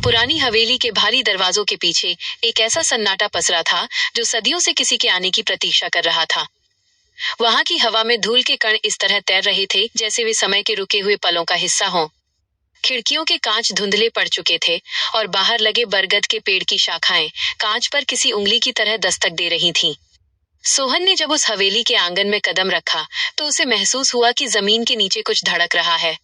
पुरानी हवेली के भारी दरवाजों के पीछे एक ऐसा सन्नाटा पसरा था जो सदियों से किसी के आने की प्रतीक्षा कर रहा था। वहां की हवा में धूल के कण इस तरह तैर रहे थे जैसे वे समय के रुके हुए पलों का हिस्सा हों। खिड़कियों के कांच धुंधले पड़ चुके थे और बाहर लगे बरगद के पेड़ की शाखाएं कांच पर किसी उंगली की तरह दस्तक दे रही थीं। सोहन ने जब उस हवेली के आंगन में कदम रखा तो उसे महसूस हुआ कि जमीन के नीचे कुछ धड़क रहा है।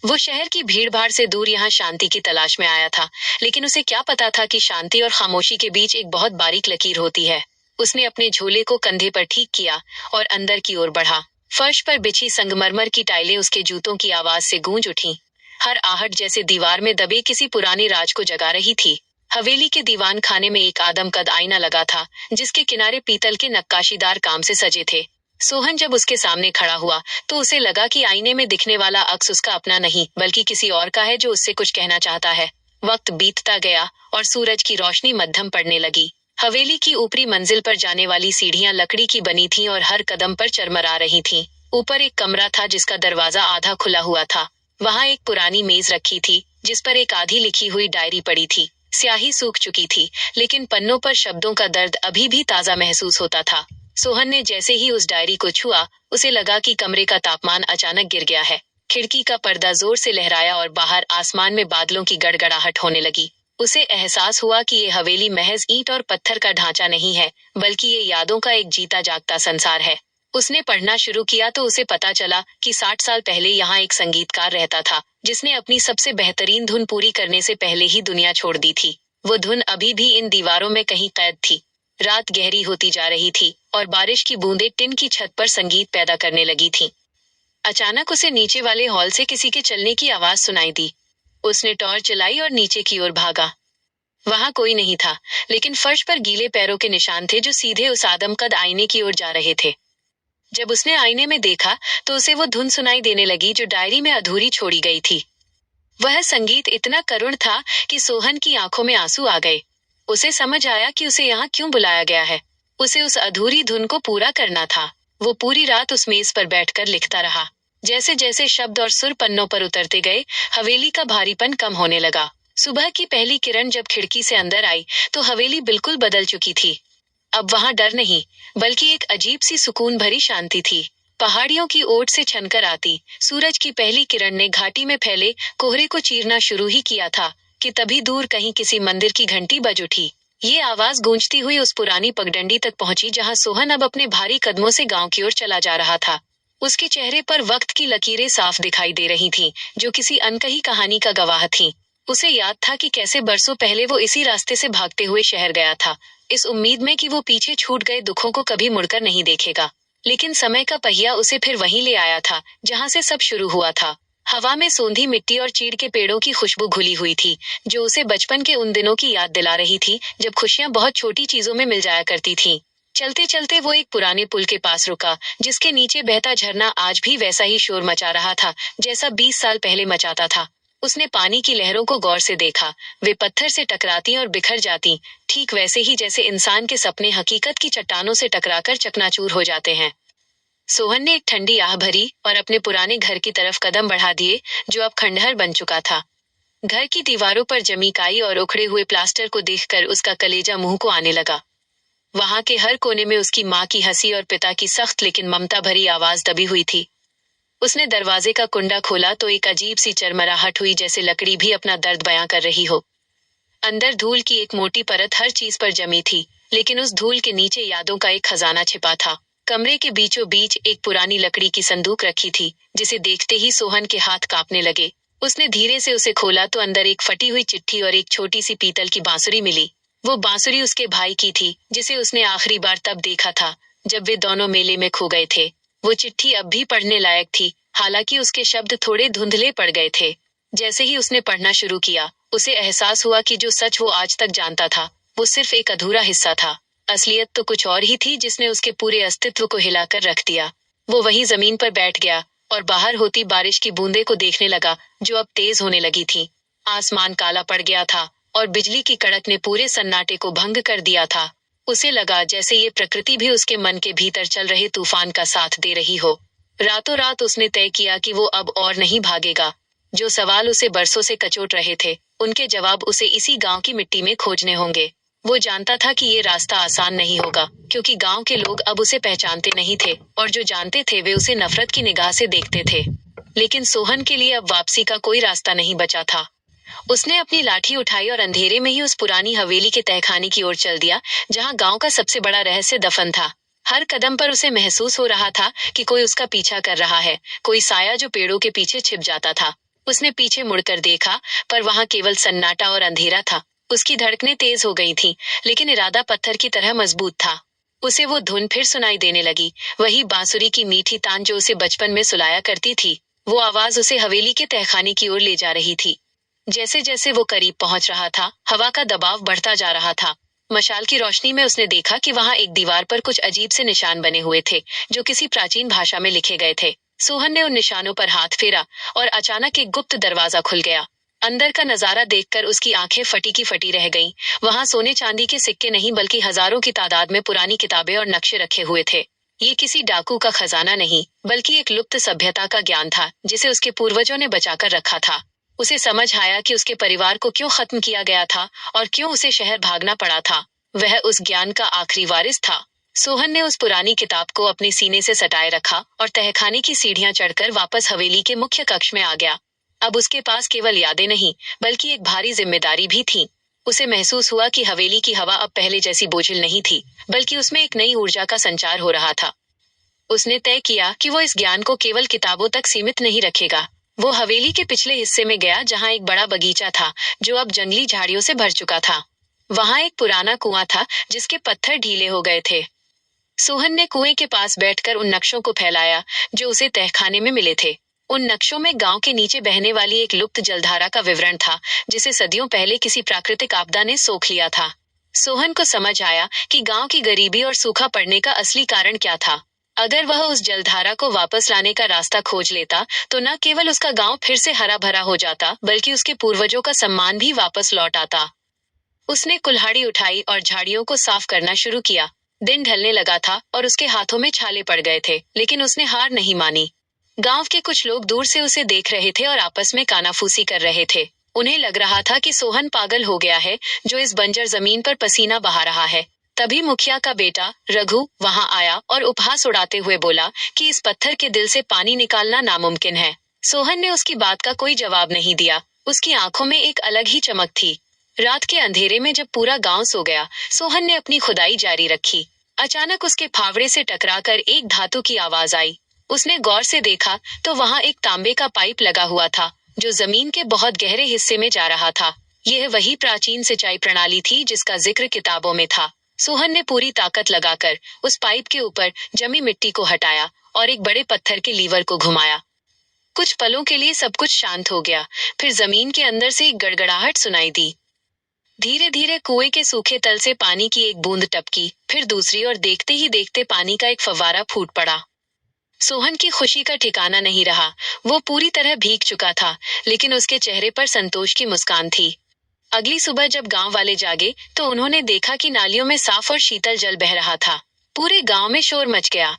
वो शहर की भीड़-भाड़ से दूर यहाँ शांति की तलाश में आया था, लेकिन उसे क्या पता था कि शांति और खामोशी के बीच एक बहुत बारीक लकीर होती है। उसने अपने झोले को कंधे पर ठीक किया और अंदर की ओर बढ़ा। फर्श पर बिछी संगमरमर की टाइलें उसके जूतों की आवाज से गूंज उठीं। हर आहट जैसे दीवार में दबे किसी पुराने राज को जगा रही थी। हवेली के दीवान खाने में एक आदमकद आईना लगा था, जिसके किनारे पीतल के नक्काशीदार काम से सजे थे। सोहन जब उसके सामने खड़ा हुआ तो उसे लगा कि आईने में दिखने वाला अक्स उसका अपना नहीं बल्कि किसी और का है जो उससे कुछ कहना चाहता है। वक्त बीतता गया और सूरज की रोशनी मध्यम पड़ने लगी। हवेली की ऊपरी मंजिल पर जाने वाली सीढ़ियां लकड़ी की बनी थीं और हर कदम पर चरमरा रही थीं। ऊपर एक कमरा था जिसका दरवाजा आधा खुला हुआ था। वहां एक पुरानी मेज रखी थी जिस पर एक आधी लिखी हुई डायरी पड़ी थी। स्याही सूख चुकी थी, लेकिन पन्नों पर शब्दों का दर्द अभी भी ताजा महसूस होता था। सोहन ने जैसे ही उस डायरी को छुआ, उसे लगा कि कमरे का तापमान अचानक गिर गया है। खिड़की का पर्दा जोर से लहराया और बाहर आसमान में बादलों की गड़गड़ाहट होने लगी। उसे एहसास हुआ कि ये हवेली महज ईंट और पत्थर का ढांचा नहीं है, बल्कि ये यादों का एक जीता जागता संसार है। उसने पढ़ना शुरू किया तो उसे पता चला कि 60 साल पहले यहाँ एक संगीतकार रहता था, जिसने अपनी सबसे बेहतरीन धुन पूरी करने से पहले ही दुनिया छोड़ दी थी। वो धुन अभी भी इन दीवारों में कहीं कैद थी। रात गहरी होती जा रही थी और बारिश की बूंदें टिन की छत पर संगीत पैदा करने लगी थीं। अचानक उसे नीचे वाले हॉल से किसी के चलने की आवाज सुनाई दी। उसने टॉर्च जलाई और नीचे की ओर भागा। वहां कोई नहीं था, लेकिन फर्श पर गीले पैरों के निशान थे जो सीधे उस आदमकद आईने की ओर जा रहे थे। जब उसने आईने में देखा तो उसे वो धुन सुनाई देने लगी जो डायरी में अधूरी छोड़ी गई थी। वह संगीत इतना करुण था कि सोहन की आंखों में आंसू आ गए। उसे समझ आया कि उसे यहाँ क्यों बुलाया गया है। उसे उस अधूरी धुन को पूरा करना था। वो पूरी रात उस मेज पर बैठकर लिखता रहा। जैसे जैसे शब्द और सुर पन्नों पर उतरते गए, हवेली का भारीपन कम होने लगा। सुबह की पहली किरण जब खिड़की से अंदर आई तो हवेली बिल्कुल बदल चुकी थी। अब वहां डर नहीं, बल्कि एक अजीब सी सुकून भरी शांति थी। पहाड़ियों की ओट से छनकर आती सूरज की पहली किरण ने घाटी में फैले कोहरे को चीरना शुरू ही किया था कि तभी दूर कहीं किसी मंदिर की घंटी बज उठी। ये आवाज गूंजती हुई उस पुरानी पगडंडी तक पहुंची जहां सोहन अब अपने भारी कदमों से गांव की ओर चला जा रहा था। उसके चेहरे पर वक्त की लकीरें साफ दिखाई दे रही थीं, जो किसी अनकही कहानी का गवाह थीं। उसे याद था कि कैसे बरसों पहले वो इसी रास्ते से भागते हुए शहर गया था, इस उम्मीद में कि वो पीछे छूट गए दुखों को कभी मुड़कर नहीं देखेगा। लेकिन समय का पहिया उसे फिर वहीं ले आया था जहां से सब शुरू हुआ था। हवा में सोंधी मिट्टी और चीड़ के पेड़ों की खुशबू घुली हुई थी, जो उसे बचपन के उन दिनों की याद दिला रही थी जब खुशियां बहुत छोटी चीजों में मिल जाया करती थीं। चलते चलते वो एक पुराने पुल के पास रुका, जिसके नीचे बहता झरना आज भी वैसा ही शोर मचा रहा था जैसा 20 साल पहले मचाता था। उसने पानी की लहरों को गौर से देखा। वे पत्थर से टकराती और बिखर जाती, ठीक वैसे ही जैसे इंसान के सपने हकीकत की चट्टानों से टकराकर चकनाचूर हो जाते हैं। सोहन ने एक ठंडी आह भरी और अपने पुराने घर की तरफ कदम बढ़ा दिए, जो अब खंडहर बन चुका था। घर की दीवारों पर जमी काई और उखड़े हुए प्लास्टर को देखकर उसका कलेजा मुंह को आने लगा। वहां के हर कोने में उसकी माँ की हंसी और पिता की सख्त लेकिन ममता भरी आवाज दबी हुई थी। उसने दरवाजे का कुंडा खोला तो एक अजीब सी चरमराहट हुई, जैसे लकड़ी भी अपना दर्द बयां कर रही हो। अंदर धूल की एक मोटी परत हर चीज पर जमी थी, लेकिन उस धूल के नीचे यादों का एक खजाना छिपा था। कमरे के बीचों बीच एक पुरानी लकड़ी की संदूक रखी थी, जिसे देखते ही सोहन के हाथ कांपने लगे। उसने धीरे से उसे खोला तो अंदर एक फटी हुई चिट्ठी और एक छोटी सी पीतल की बांसुरी मिली। वो बांसुरी उसके भाई की थी, जिसे उसने आखिरी बार तब देखा था जब वे दोनों मेले में खो गए थे। वो चिट्ठी अब भी पढ़ने लायक थी, हालांकि उसके शब्द थोड़े धुंधले पड़ गए थे। जैसे ही उसने पढ़ना शुरू किया, उसे एहसास हुआ कि जो सच वो आज तक जानता था, वो सिर्फ एक अधूरा हिस्सा था। असलियत तो कुछ और ही थी जिसने उसके पूरे अस्तित्व को हिलाकर रख दिया। वो वहीं जमीन पर बैठ गया और बाहर होती बारिश की बूंदे को देखने लगा, जो अब तेज होने लगी थी। आसमान काला पड़ गया था और बिजली की कड़क ने पूरे सन्नाटे को भंग कर दिया था। उसे लगा जैसे ये प्रकृति भी उसके मन के भीतर चल रहे तूफान का साथ दे रही हो। रातों रात उसने तय किया कि वो अब और नहीं भागेगा। जो सवाल उसे बरसों से कचोट रहे थे, उनके जवाब उसे इसी गांव की मिट्टी में खोजने होंगे। वो जानता था कि ये रास्ता आसान नहीं होगा, क्योंकि गांव के लोग अब उसे पहचानते नहीं थे, और जो जानते थे वे उसे नफरत की निगाह से देखते थे। लेकिन सोहन के लिए अब वापसी का कोई रास्ता नहीं बचा था। उसने अपनी लाठी उठाई और अंधेरे में ही उस पुरानी हवेली के तहखाने की ओर चल दिया, जहां गांव का सबसे बड़ा रहस्य दफन था। हर कदम पर उसे महसूस हो रहा था कि कोई उसका पीछा कर रहा है, कोई साया जो पेड़ों के पीछे छिप जाता था। उसने पीछे मुड़कर देखा, पर वहां केवल सन्नाटा और अंधेरा था। उसकी धड़कनें तेज हो गई थीं, लेकिन इरादा पत्थर की तरह मजबूत था। उसे वो धुन फिर सुनाई देने लगी, वही बांसुरी की मीठी तान जो उसे बचपन में सुलाया करती थी। वो आवाज उसे हवेली के तहखाने की ओर ले जा रही थी। जैसे जैसे वो करीब पहुंच रहा था, हवा का दबाव बढ़ता जा रहा था। मशाल की रोशनी में उसने देखा कि वहां एक दीवार पर कुछ अजीब से निशान बने हुए थे, जो किसी प्राचीन भाषा में लिखे गए थे। सोहन ने उन निशानों पर हाथ फेरा, और अचानक एक गुप्त दरवाजा खुल गया। अंदर का नजारा देखकर उसकी आंखें फटी की फटी रह गईं। वहां सोने चांदी के सिक्के नहीं, बल्कि हजारों की तादाद में पुरानी किताबें और नक्शे रखे हुए थे। ये किसी डाकू का खजाना नहीं, बल्कि एक लुप्त सभ्यता का ज्ञान था, जिसे उसके पूर्वजों ने बचाकर रखा था। उसे समझ आया कि उसके परिवार को क्यों खत्म किया गया था, और क्यों उसे शहर भागना पड़ा था। वह उस ज्ञान का आखिरी वारिस था। सोहन ने उस पुरानी किताब को अपने सीने से सटाए रखा, और तहखाने की सीढ़ियां चढ़कर वापस हवेली के मुख्य कक्ष में आ गया। अब उसके पास केवल यादें नहीं, बल्कि एक भारी जिम्मेदारी भी थी। उसे महसूस हुआ कि हवेली की हवा अब पहले जैसी बोझिल नहीं थी, बल्कि उसमें एक नई ऊर्जा का संचार हो रहा था। उसने तय किया कि वो इस ज्ञान को केवल किताबों तक सीमित नहीं रखेगा। वो हवेली के पिछले हिस्से में गया, जहां एक बड़ा बगीचा था, जो अब जंगली झाड़ियों से भर चुका था। वहां एक पुराना कुआं था, जिसके पत्थर ढीले हो गए थे। सोहन ने कुएं के पास बैठकर उन नक्शों को फैलाया, जो उसे तहखाने में मिले थे। उन नक्शों में गांव के नीचे बहने वाली एक लुप्त जलधारा का विवरण था, जिसे सदियों पहले किसी प्राकृतिक आपदा ने सोख लिया था। सोहन को समझ आया कि गांव की गरीबी और सूखा पड़ने का असली कारण क्या था। अगर वह उस जलधारा को वापस लाने का रास्ता खोज लेता, तो न केवल उसका गांव फिर से हरा भरा हो जाता, बल्कि उसके पूर्वजों का सम्मान भी वापस लौट आता। उसने कुल्हाड़ी उठाई और झाड़ियों को साफ करना शुरू किया। दिन ढलने लगा था, और उसके हाथों में छाले पड़ गए थे, लेकिन उसने हार नहीं मानी। गांव के कुछ लोग दूर से उसे देख रहे थे और आपस में कानाफूसी कर रहे थे। उन्हें लग रहा था कि सोहन पागल हो गया है, जो इस बंजर जमीन पर पसीना बहा रहा है। तभी मुखिया का बेटा रघु वहां आया और उपहास उड़ाते हुए बोला कि इस पत्थर के दिल से पानी निकालना नामुमकिन है। सोहन ने उसकी बात का कोई जवाब नहीं दिया। उसकी आंखों में एक अलग ही चमक थी। रात के अंधेरे में जब पूरा गांव सो गया, सोहन ने अपनी खुदाई जारी रखी। अचानक उसके फावड़े से टकराकर एक धातु की आवाज आई। उसने गौर से देखा तो वहां एक तांबे का पाइप लगा हुआ था, जो जमीन के बहुत गहरे हिस्से में जा रहा था। यह वही प्राचीन सिंचाई प्रणाली थी जिसका जिक्र किताबों में था। सोहन ने पूरी ताकत लगाकर उस पाइप के ऊपर जमी मिट्टी को हटाया और एक बड़े पत्थर के लीवर को घुमाया। कुछ पलों के लिए सब कुछ शांत हो गया। फिर जमीन के अंदर से एक गड़गड़ाहट सुनाई दी। धीरे धीरे कुएं के सूखे तल से पानी की एक बूंद टपकी, फिर दूसरी, और देखते ही देखते पानी का एक फव्वारा फूट पड़ा। सोहन की खुशी का ठिकाना नहीं रहा। वो पूरी तरह भीग चुका था, लेकिन उसके चेहरे पर संतोष की मुस्कान थी। अगली सुबह जब गांव वाले जागे, तो उन्होंने देखा कि नालियों में साफ और शीतल जल बह रहा था। पूरे गांव में शोर मच गया।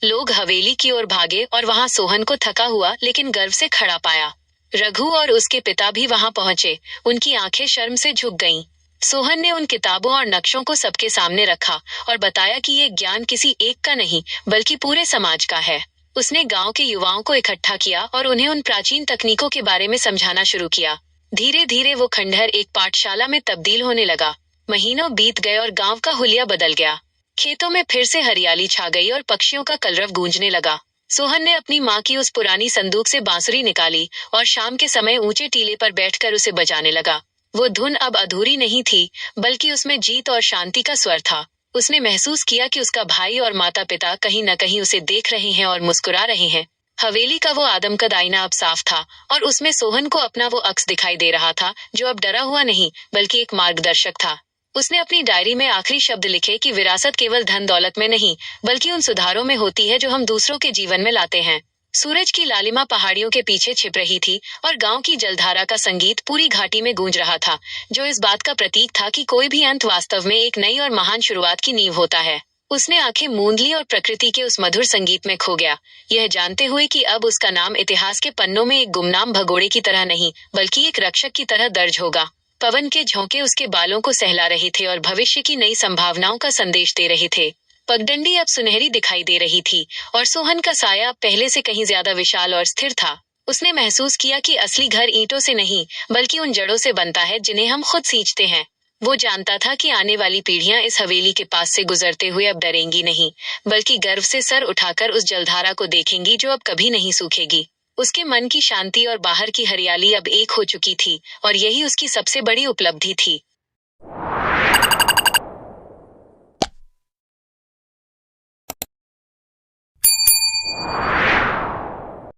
लोग हवेली की ओर भागे, और वहां सोहन को थका हुआ लेकिन गर्व से खड़ा पाया। रघु और उसके पिता भी वहां पहुंचे। उनकी आंखें शर्म से झुक गईं। सोहन ने उन किताबों और नक्शों को सबके सामने रखा और बताया कि ये ज्ञान किसी एक का नहीं, बल्कि पूरे समाज का है। उसने गांव के युवाओं को इकट्ठा किया और उन्हें उन प्राचीन तकनीकों के बारे में समझाना शुरू किया। धीरे धीरे वो खंडहर एक पाठशाला में तब्दील होने लगा। महीनों बीत गए और गांव का हुलिया बदल गया। खेतों में फिर से हरियाली छा गई और पक्षियों का कलरव गूंजने लगा। सोहन ने अपनी माँ की उस पुरानी संदूक से बांसुरी निकाली और शाम के समय ऊंचे टीले पर बैठकर उसे बजाने लगा। वो धुन अब अधूरी नहीं थी, बल्कि उसमें जीत और शांति का स्वर था। उसने महसूस किया कि उसका भाई और माता पिता कहीं न कहीं उसे देख रहे हैं और मुस्कुरा रहे हैं। हवेली का वो आदमकद आईना अब साफ था, और उसमें सोहन को अपना वो अक्स दिखाई दे रहा था, जो अब डरा हुआ नहीं, बल्कि एक मार्गदर्शक था। उसने अपनी डायरी में आखिरी शब्द लिखे कि विरासत केवल धन दौलत में नहीं, बल्कि उन सुधारों में होती है जो हम दूसरों के जीवन में लाते हैं। सूरज की लालिमा पहाड़ियों के पीछे छिप रही थी, और गांव की जलधारा का संगीत पूरी घाटी में गूंज रहा था, जो इस बात का प्रतीक था कि कोई भी अंत वास्तव में एक नई और महान शुरुआत की नींव होता है। उसने आंखें मूंद ली और प्रकृति के उस मधुर संगीत में खो गया, यह जानते हुए कि अब उसका नाम इतिहास के पन्नों में एक गुमनाम भगोड़े की तरह नहीं, बल्कि एक रक्षक की तरह दर्ज होगा। पवन के झोंके उसके बालों को सहला रहे थे और भविष्य की नई संभावनाओं का संदेश दे रहे थे। पगडंडी अब सुनहरी दिखाई दे रही थी और सोहन का साया अब पहले से कहीं ज्यादा विशाल और स्थिर था। उसने महसूस किया कि असली घर ईंटों से नहीं, बल्कि उन जड़ों से बनता है जिन्हें हम खुद सींचते हैं। वो जानता था कि आने वाली पीढ़ियां इस हवेली के पास से गुजरते हुए अब डरेंगी नहीं, बल्कि गर्व से सर उठाकर उस जलधारा को देखेंगी जो अब कभी नहीं सूखेगी। उसके मन की शांति और बाहर की हरियाली अब एक हो चुकी थी, और यही उसकी सबसे बड़ी उपलब्धि थी।